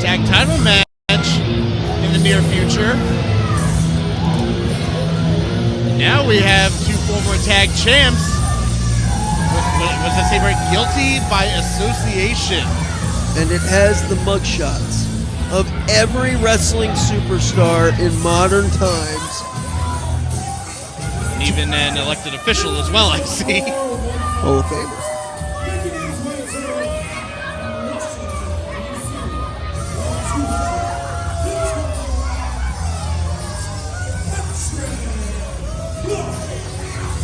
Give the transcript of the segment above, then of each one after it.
tag title match in the near future. And now we have two former tag champs. What's that say right? Guilty by association. And it has the mugshots of every wrestling superstar in modern times. And even an elected official as well, I see. Hall of Famer.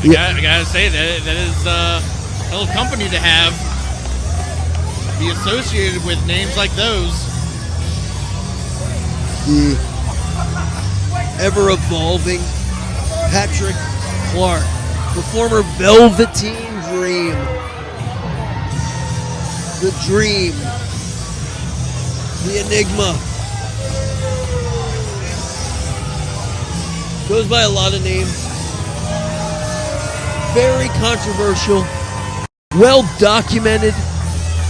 I gotta say that is a hell of company to have. Be associated with names like those. The ever-evolving Patrick Clark, the former Velveteen Dream. The Dream. The Enigma. Goes by a lot of names. Very controversial, well-documented,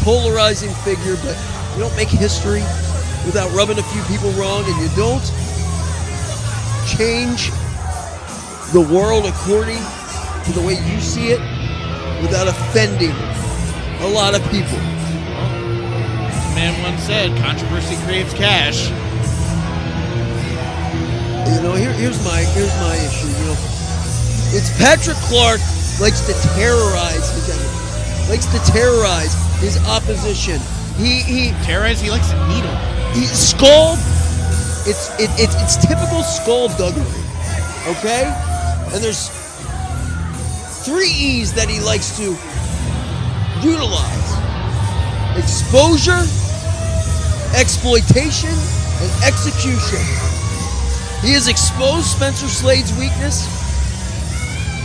polarizing figure, but you don't make history without rubbing a few people wrong, and you don't change the world according to the way you see it without offending a lot of people. Well, as a man once said, controversy creates cash. You know, here's my issue. You know, it's Patrick Clark likes to terrorize his enemy, likes to terrorize his opposition. He terrorize. He likes to needle. He skull. It's typical skullduggery. Okay, and there's 3 E's that he likes to utilize: exposure, exploitation, and execution. He has exposed Spencer Slade's weakness,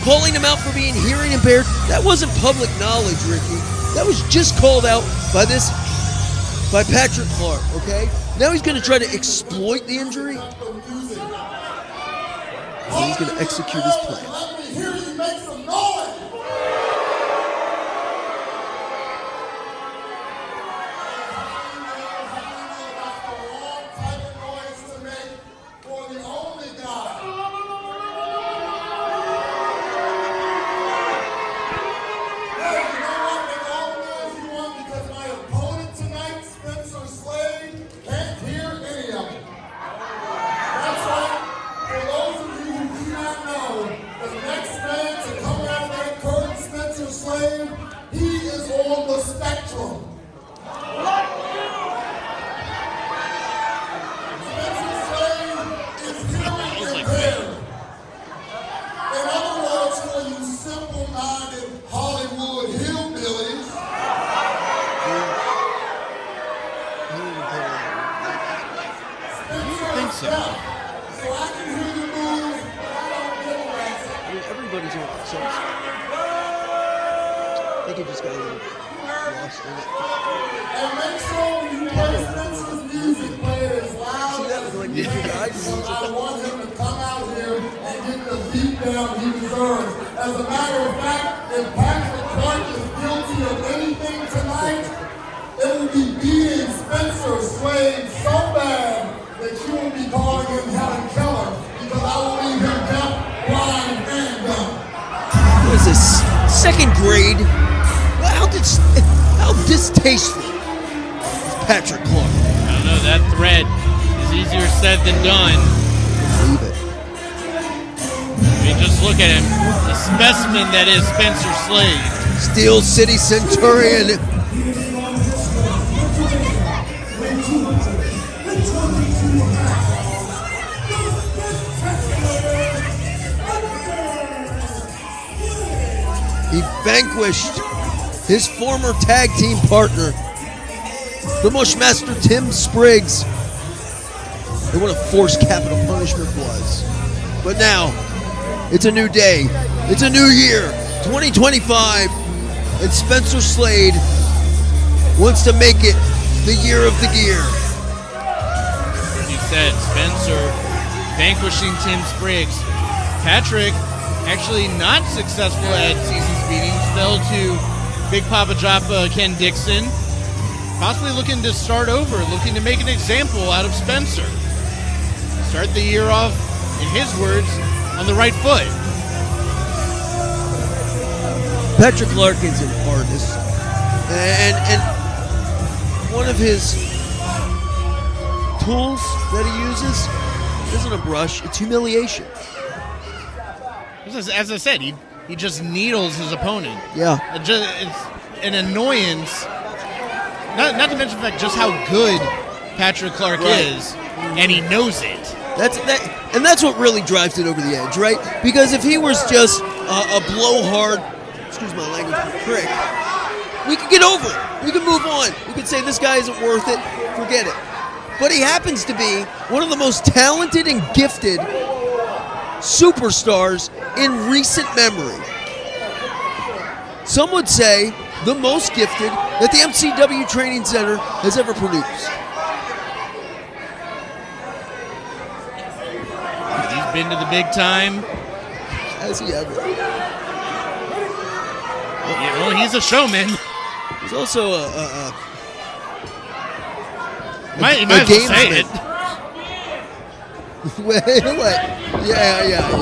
calling him out for being hearing impaired. That wasn't public knowledge, Ricky. That was just called out by Patrick Clark, okay? Now he's going to try to exploit the injury. And he's going to execute his plan. Let me hear you make some noise. Everybody's on themselves. I think he just got a little lost in it. And make sure when you play Spencer's music, play it as loud. See that with like the guys? I want him to come out here and get the beat down he deserves. As a matter of fact, if Patrick Clark is guilty of anything tonight, it will be beating Spencer Slade so bad that you will be calling him Helen Keller, because I will leave him deaf, blind, and dumb. What is this? Second grade? How distasteful is Patrick Clark? I don't know, that thread is easier said than done. Believe it. I mean, just look at him. The specimen that is Spencer Slade. Steel City Centurion. He vanquished his former tag team partner, the Mushmaster Tim Spriggs, and what a forced capital punishment was. But now, it's a new day. It's a new year, 2025, and Spencer Slade wants to make it the year of the gear. As you said, Spencer vanquishing Tim Spriggs. Patrick actually not successful at season's meetings, fell to Big Papa Joppa Ken Dixon. possibly looking to start over, looking to make an example out of Spencer. Start the year off, in his words, on the right foot. Patrick Clark is an artist, and one of his tools that he uses isn't a brush, it's humiliation. As I said, he just needles his opponent. Yeah. It's an annoyance. Not to mention the fact just how good Patrick Clark is, and he knows it. That's what really drives it over the edge, right? Because if he was just a blowhard, excuse my language, prick, we could get over it. We could move on. We could say this guy isn't worth it. Forget it. But he happens to be one of the most talented and gifted superstars in recent memory. Some would say the most gifted that the MCW Training Center has ever produced. He's been to the big time. Has he ever? Well, he's a showman. He's also a might as well say gamesman. it. Wait. Yeah.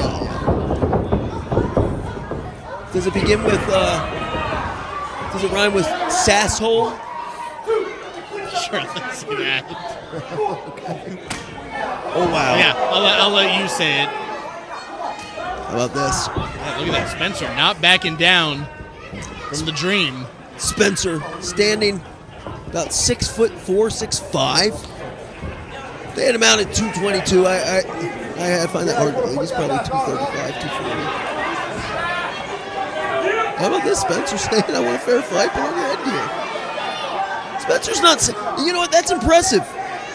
Does it begin with, does it rhyme with sasshole? Sure, let's see that. Okay. Oh, wow. Yeah, I'll let you say it. How about this? Yeah, look at that, Spencer not backing down from the dream. Spencer standing about 6'4", 6'5". They had him out at 222. I find that hard to believe. He's probably 235, 240. How about this? Spencer saying, I want a fair fight, put on your headgear. Spencer's not saying, you know what? That's impressive.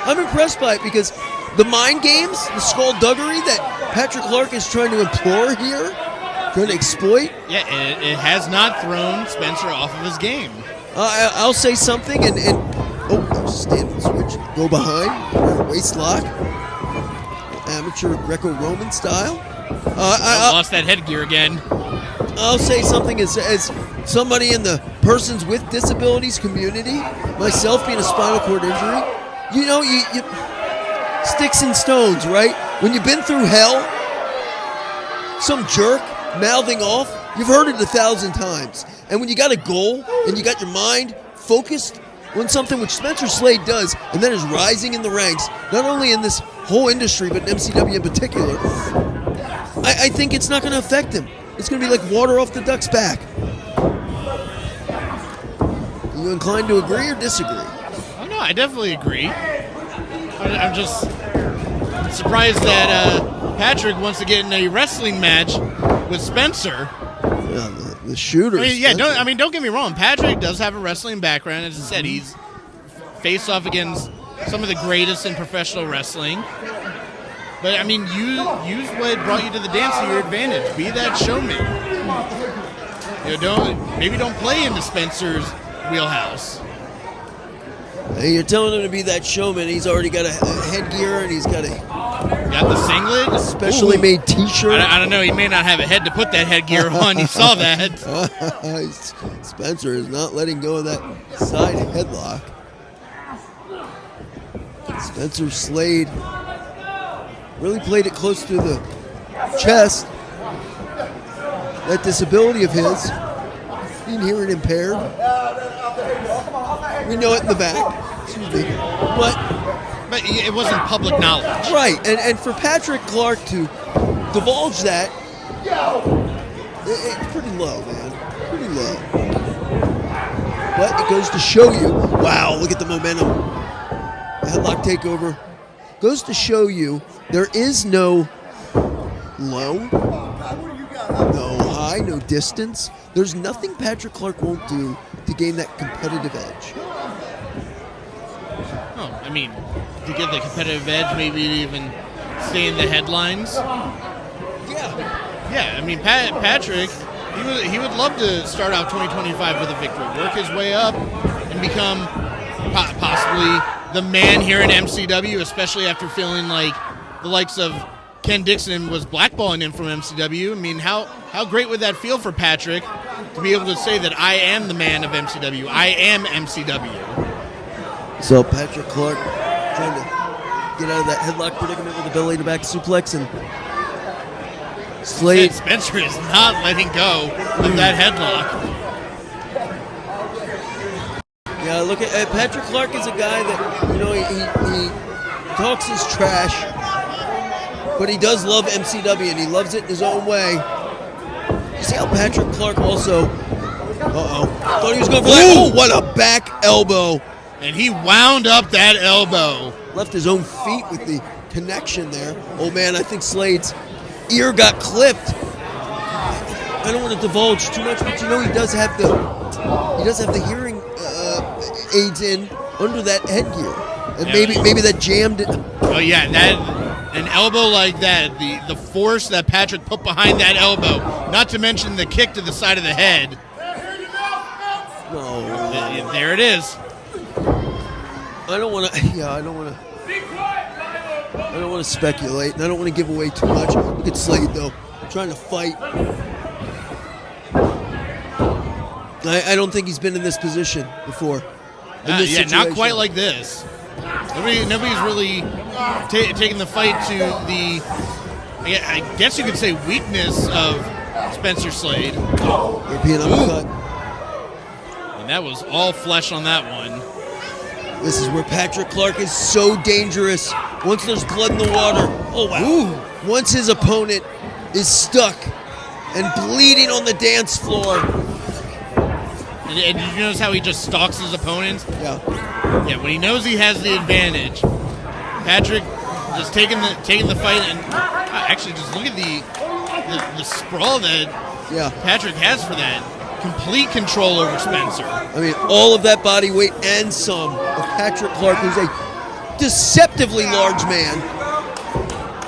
I'm impressed by it because the mind games, the skullduggery that Patrick Clark is trying to implore here, trying to exploit. Yeah, it has not thrown Spencer off of his game. I'll say something and there's a standing switch. Go behind, waist lock, amateur Greco-Roman style. I lost that headgear again. I'll say something as somebody in the persons with disabilities community, myself being a spinal cord injury, you know, you sticks and stones, right? When you've been through hell, some jerk mouthing off, you've heard it 1,000 times. And when you got a goal and you got your mind focused on something which Spencer Slade does, and that is rising in the ranks, not only in this whole industry, but in MCW in particular, I think it's not going to affect him. It's going to be like water off the duck's back. Are you inclined to agree or disagree? Oh, no, I definitely agree. I'm just surprised that Patrick wants to get in a wrestling match with Spencer. Yeah, the shooter. Don't get me wrong. Patrick does have a wrestling background. As I said, he's faced off against some of the greatest in professional wrestling. But, I mean, use what brought you to the dance to your advantage. Be that showman. You know, don't play into Spencer's wheelhouse. Hey, you're telling him to be that showman. He's already got a headgear and he's got the specially made T-shirt. I don't know. He may not have a head to put that headgear on. You saw that. Spencer is not letting go of that side headlock. Spencer Slade really played it close to the chest. That disability of his, being hearing impaired. We know it in the back. Excuse me. But it wasn't public knowledge. Right. And for Patrick Clark to divulge that, it's pretty low, man. Pretty low. But it goes to show you, wow, look at the momentum. Headlock takeover. Goes to show you there is no low, no high, no distance. There's nothing Patrick Clark won't do to gain that competitive edge. Oh, I mean, to get the competitive edge, maybe even stay in the headlines. Yeah. I mean, Patrick, he would love to start out 2025 with a victory, work his way up, and become possibly the man here in MCW, especially after feeling like the likes of Ken Dixon was blackballing him from MCW. I mean, how great would that feel for Patrick to be able to say that I am the man of MCW? I am MCW. So Patrick Clark trying to get out of that headlock predicament with a belly to back suplex, and Slade. Spencer is not letting go of that headlock. Yeah, look at Patrick Clark is a guy that, you know, he talks his trash, but he does love MCW and he loves it in his own way. You see how Patrick Clark also, thought he was going for that. Oh, what a back elbow. And he wound up that elbow. Left his own feet with the connection there. Oh man, I think Slade's ear got clipped. I don't want to divulge too much, but you know he does have the hearing aids in under that headgear, and maybe that jammed it. Oh yeah, an elbow like that, the force that Patrick put behind that elbow, not to mention the kick to the side of the head. No, there it is. I don't want to speculate, and I don't want to give away too much. Look at Slade though, trying to fight. I don't think he's been in this position before. Not quite like this. Nobody's really taking the fight to the, I guess you could say, weakness of Spencer Slade. European uppercut. And that was all flesh on that one. This is where Patrick Clark is so dangerous. Once there's blood in the water, oh wow. Ooh. Once his opponent is stuck and bleeding on the dance floor. And did you notice how he just stalks his opponents? Yeah. Yeah, when he knows he has the advantage, Patrick just taking the fight, and actually just look at the sprawl that Patrick has for that. Complete control over Spencer. I mean, all of that body weight and some of Patrick Clark, who's a deceptively large man.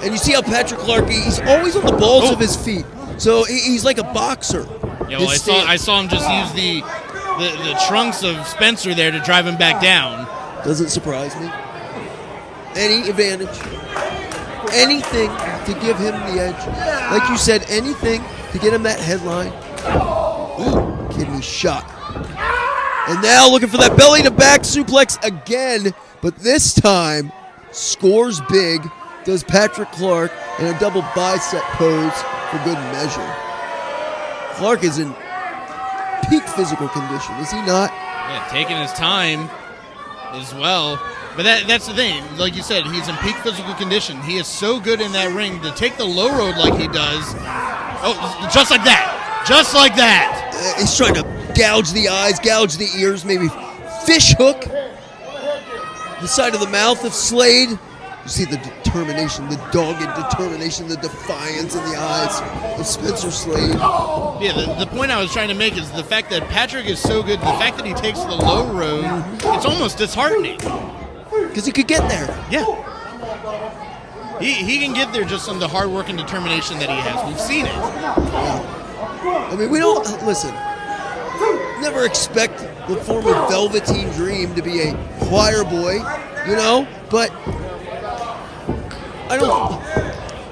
And you see how Patrick Clark, he's always on the balls of his feet. So he's like a boxer. Yeah, well, I saw him just use the trunks of Spencer there to drive him back down. Doesn't surprise me. Any advantage, anything to give him the edge. Like you said, anything to get him that headline. Ooh, kidney shot. And now looking for that belly to back suplex again, but this time scores big. Does Patrick Clark in a double bicep pose for good measure. Clark is in peak physical condition, is he not? Yeah, taking his time as well. But that's the thing. Like you said, he's in peak physical condition. He is so good in that ring to take the low road like he does. Oh, just like that. Just like that. He's trying to gouge the eyes, gouge the ears, maybe fish hook the side of the mouth of Slade. You see the determination, the dogged determination, the defiance in the eyes of Spencer Slade. Yeah, the point I was trying to make is the fact that Patrick is so good, the fact that he takes the low road, it's almost disheartening. Because he could get there. Yeah. He can get there just on the hard work and determination that he has. We've seen it. Yeah. I mean, we don't, listen, never expect the former Velveteen Dream to be a choir boy, you know, but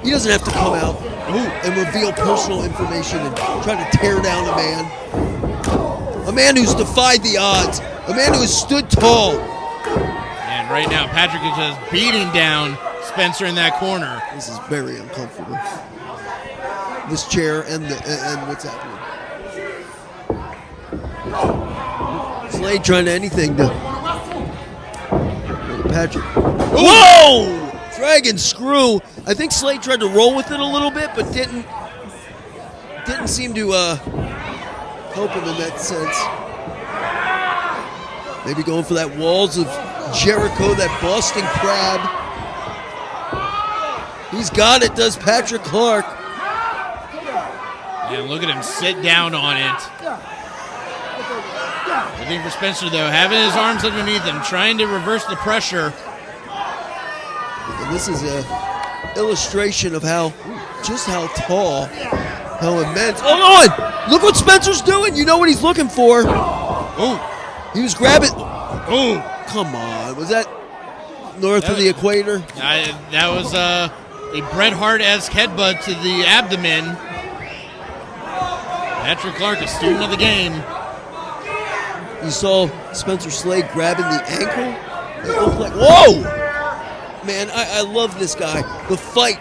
he doesn't have to come out and reveal personal information and try to tear down a man who's defied the odds, a man who has stood tall. And right now, Patrick is just beating down Spencer in that corner. This is very uncomfortable. This chair and what's happening. Slade trying to anything to Patrick. Whoa! Dragon screw. I think Slade tried to roll with it a little bit, but didn't seem to help him in that sense. Maybe going for that Walls of Jericho, that Boston Crab. He's got it, does Patrick Clark. And look at him sit down on it. Looking for Spencer, though, having his arms underneath him, trying to reverse the pressure. And this is an illustration of just how tall, how immense. Hold on! Look what Spencer's doing. You know what he's looking for. Oh, he was grabbing. Oh, come on. Was that north of the equator? That was a Bret Hart-esque headbutt to the abdomen. Patrick Clark, a student of the game. You saw Spencer Slade grabbing the ankle Whoa! Man, I love this guy. The fight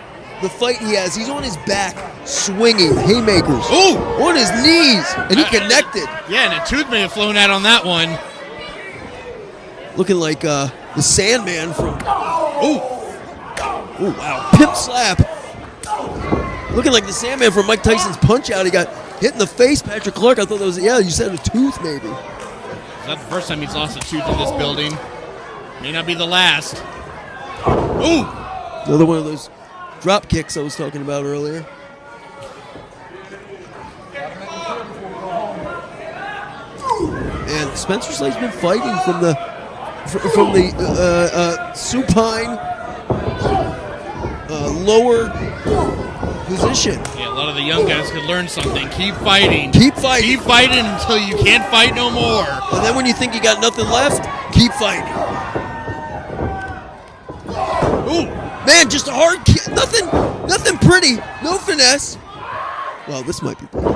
he has. He's on his back, swinging haymakers. Ooh! On his knees, and he connected. Yeah, and a tooth may have flown out on that one. Looking like the Sandman from. Oh wow! Pimp slap. Looking like the Sandman from Mike Tyson's Punch Out. He got hit in the face. Patrick Clark. I thought that was you said a tooth maybe. Is that the first time he's lost a tooth in this building? May not be the last. Ooh! Another one of those drop kicks I was talking about earlier. And Spencer Slade's been fighting from the supine lower position. Yeah, a lot of the young guys could learn something. Keep fighting. Keep fighting. Keep fighting until you can't fight no more. And then when you think you got nothing left, keep fighting. Ooh! Man, just a hard kick. Nothing pretty. No finesse. Well, this might be pretty.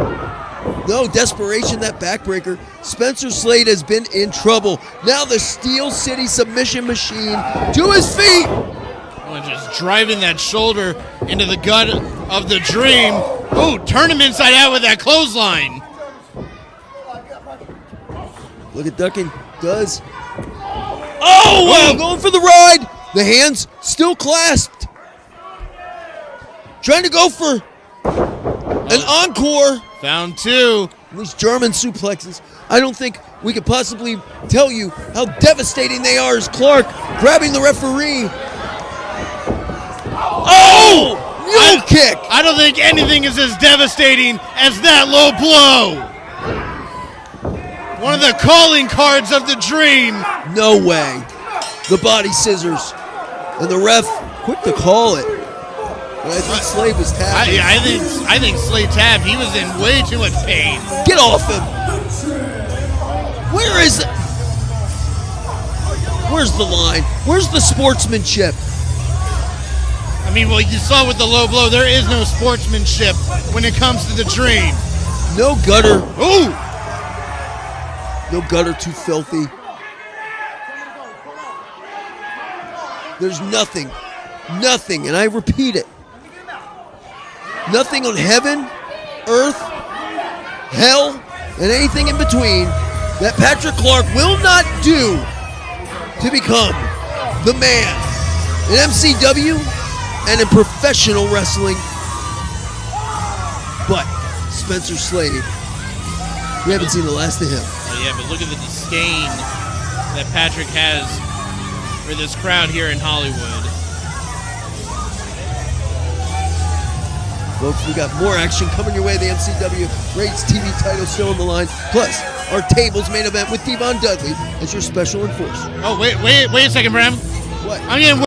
No desperation, that backbreaker. Spencer Slade has been in trouble. Now the Steel City submission machine to his feet. Oh, just driving that shoulder into the gut of the Dream. Ooh, turn him inside out with that clothesline. Look at Ducking. Does. Oh, wow, going for the ride. The hands still clasped. Trying to go for an encore. Found two. These German suplexes. I don't think we could possibly tell you how devastating they are as Clark grabbing the referee. Oh! Mule kick! I don't think anything is as devastating as that low blow. One of the calling cards of the Dream. No way. The body scissors. And the ref, quick to call it. But I think Slade was tapped. I think Slade tapped. He was in way too much pain. Get off him. Where is it? Where's the line? Where's the sportsmanship? I mean, well, you saw with the low blow, there is no sportsmanship when it comes to the Dream. No gutter. Ooh! No gutter, too filthy. There's nothing, and I repeat it, nothing on heaven, earth, hell, and anything in between that Patrick Clark will not do to become the man in MCW and in professional wrestling. But Spencer Slade, we haven't seen the last of him. Oh, yeah, but look at the disdain that Patrick has for this crowd here in Hollywood. Folks, we got more action coming your way. The MCW Rates TV title still on the line. Plus, our tables main event with Devon Dudley as your special enforcer. Oh, wait a second, Bram. What? I'm getting